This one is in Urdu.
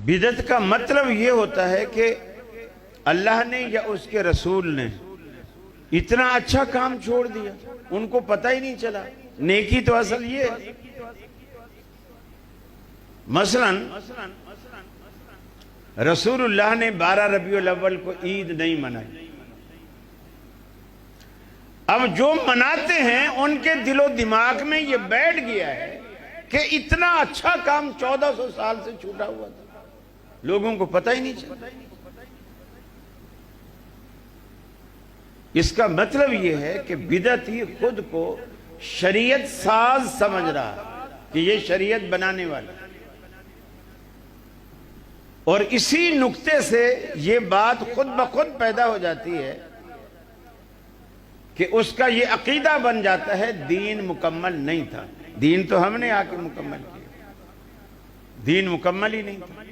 بدعت کا مطلب یہ ہوتا ہے کہ اللہ نے یا اس کے رسول نے اتنا اچھا کام چھوڑ دیا، ان کو پتہ ہی نہیں چلا۔ نیکی تو اصل یہ ہے۔ مثلا رسول اللہ نے 12 ربیع الاول کو عید نہیں منائی، اب جو مناتے ہیں ان کے دل و دماغ میں یہ بیٹھ گیا ہے کہ اتنا اچھا کام 1400 سال سے چھوٹا ہوا تھا، لوگوں کو پتہ ہی نہیں چلا۔ اس کا مطلب یہ ہے کہ بدعت ہی خود کو شریعت ساز سمجھ رہا ہے کہ یہ شریعت بنانے والا ہے، اور اسی نقطے سے یہ بات خود بخود پیدا ہو جاتی ہے کہ اس کا یہ عقیدہ بن جاتا ہے دین مکمل نہیں تھا۔ دین تو ہم نے آ کے مکمل کیا، دین مکمل ہی نہیں تھا۔